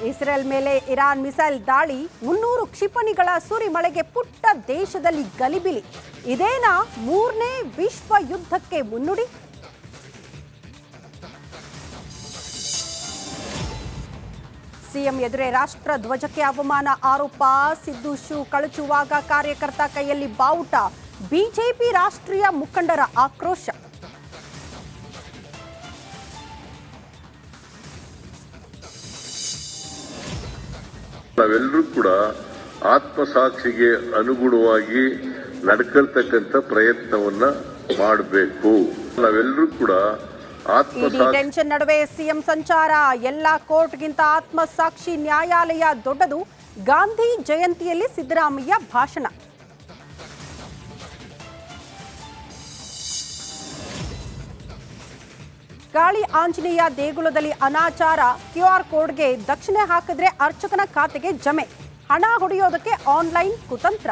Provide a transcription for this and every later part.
Israel ಮೇಲೆ Iran missile ದಾಳಿ 300 ಕ್ಷಿಪಣಿಗಳ ಸುರಿಮಳೆಗೆ ಪುಟ್ಟ ದೇಶದಲ್ಲಿ ಗಲಿಬಿಲಿ. ಇದೇನಾ ಮೂರನೇ ವಿಶ್ವ ಯುದ್ಧಕ್ಕೆ ಮುನ್ನುಡಿ? ಸಿಎಂ ಎದುರೇ ರಾಷ್ಟ್ರ ಧ್ವಜಕ್ಕೆ ಅವಮಾನ ಆರೋಪ. ಸಿದ್ದು ಶೂ ಕಳಚುವಾಗ ಕಾರ್ಯಕರ್ತ ಕೈಯಲ್ಲಿ ಬಾವುಟ. ಬಿಜೆಪಿ ರಾಷ್ಟ್ರೀಯ ಮುಖಂಡರ ಆಕ್ರೋಶ. ನಾವೆಲ್ಲರೂ ಕೂಡ ಆತ್ಮಸಾಕ್ಷಿಗೆ ಅನುಗುಣವಾಗಿ ನಡ್ಕೊಳ್ತಕ್ಕಂಥ ಪ್ರಯತ್ನವನ್ನ ಮಾಡಬೇಕು. ನಾವೆಲ್ಲರೂ ಕೂಡ ಟೆನ್ಷನ್ ನಡುವೆ ಸಿಎಂ ಸಂಚಾರ. ಎಲ್ಲ ಕೋರ್ಟ್ಗಿಂತ ಆತ್ಮಸಾಕ್ಷಿ ನ್ಯಾಯಾಲಯ ದೊಡ್ಡದು. ಗಾಂಧಿ ಜಯಂತಿಯಲ್ಲಿ ಸಿದ್ದರಾಮಯ್ಯ ಭಾಷಣ. ಗಾಳಿ ಆಂಜನೇಯ ದೇಗುಲದಲ್ಲಿ ಅನಾಚಾರ. ಕ್ಯೂಆರ್ ಕೋಡ್ಗೆ ದಕ್ಷಿಣೆ ಹಾಕಿದ್ರೆ ಅರ್ಚಕನ ಖಾತೆಗೆ ಜಮೆ. ಹಣ ಹೊಡೆಯೋದಕ್ಕೆ ಆನ್ಲೈನ್ ಕುತಂತ್ರ.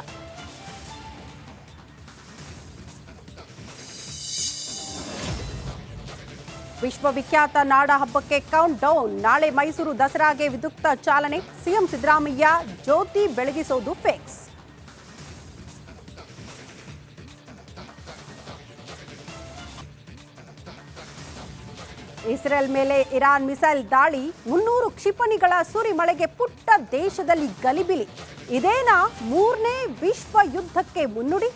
ವಿಶ್ವವಿಖ್ಯಾತ ನಾಡ ಹಬ್ಬಕ್ಕೆ ಕೌಂಟ್ ಡೌನ್. ನಾಳೆ ಮೈಸೂರು ದಸರಾಗೆ ವಿದ್ಯುಕ್ತ ಚಾಲನೆ. ಸಿಎಂ ಸಿದ್ದರಾಮಯ್ಯ ಜ್ಯೋತಿ ಬೆಳಗಿಸೋದು ಫಿಕ್ಸ್. ಇಸ್ರೇಲ್ ಮೇಲೆ ಇರಾನ್ ಮಿಸೈಲ್ ದಾಳಿ 300 ಕ್ಷಿಪಣಿಗಳ ಸುರಿಮಳೆಗೆ ಪುಟ್ಟ ದೇಶದಲ್ಲಿ ಗಲಿಬಿಲಿ. ಇದೇನಾ ಮೂರನೇ ವಿಶ್ವ ಯುದ್ಧಕ್ಕೆ ಮುನ್ನುಡಿ?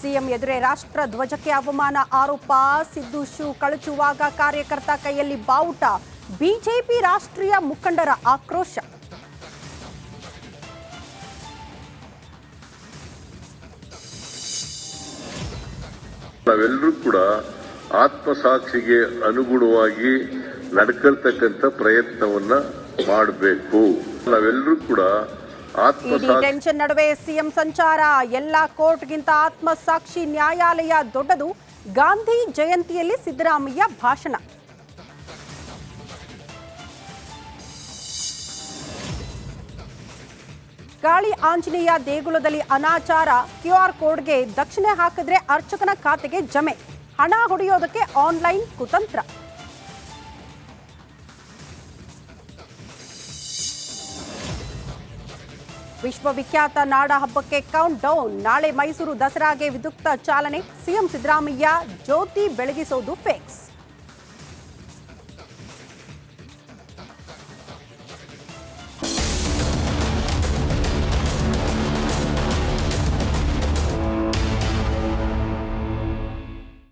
ಸಿಎಂ ಎದುರೇ ರಾಷ್ಟ್ರ ಧ್ವಜಕ್ಕೆ ಅವಮಾನ ಆರೋಪ. ಸಿದ್ದು ಶೂ ಕಳಚುವಾಗ ಕಾರ್ಯಕರ್ತ ಕೈಯಲ್ಲಿ ಬಾವುಟ. ಬಿಜೆಪಿ ರಾಷ್ಟ್ರೀಯ ಮುಖಂಡರ ಆಕ್ರೋಶ. ನಾವೆಲ್ಲರೂ ಕೂಡ ಆತ್ಮಸಾಕ್ಷಿಗೆ ಅನುಗುಣವಾಗಿ ನಡ್ಕೊಳ್ತಕ್ಕಂಥ ಪ್ರಯತ್ನವನ್ನ ಮಾಡಬೇಕು. ನಾವೆಲ್ಲರೂ ಕೂಡ ಟೆನ್ಷನ್ ನಡುವೆ ಸಿಎಂ ಸಂಚಾರ. ಎಲ್ಲ ಕೋರ್ಟ್ಗಿಂತ ಆತ್ಮಸಾಕ್ಷಿ ನ್ಯಾಯಾಲಯ ದೊಡ್ಡದು. ಗಾಂಧಿ ಜಯಂತಿಯಲ್ಲಿ ಸಿದ್ದರಾಮಯ್ಯ ಭಾಷಣ. ಗಾಳಿ ಆಂಜನೇಯ ದೇಗುಲದಲ್ಲಿ ಅನಾಚಾರ. ಕ್ಯೂಆರ್ ಕೋಡ್ಗೆ ದಕ್ಷಿಣೆ ಹಾಕಿದ್ರೆ ಅರ್ಚಕನ ಖಾತೆಗೆ ಜಮೆ. ಹಣ ಹೊಡೆಯೋದಕ್ಕೆ ಆನ್ಲೈನ್ ಕುತಂತ್ರ. ವಿಶ್ವವಿಖ್ಯಾತ ನಾಡ ಹಬ್ಬಕ್ಕೆ ಕೌಂಟ್ ಡೌನ್. ನಾಳೆ ಮೈಸೂರು ದಸರಾಗೆ ವಿದ್ಯುಕ್ತ ಚಾಲನೆ. ಸಿಎಂ ಸಿದ್ದರಾಮಯ್ಯ ಜ್ಯೋತಿ ಬೆಳಗಿಸೋದು ಫಿಕ್ಸ್.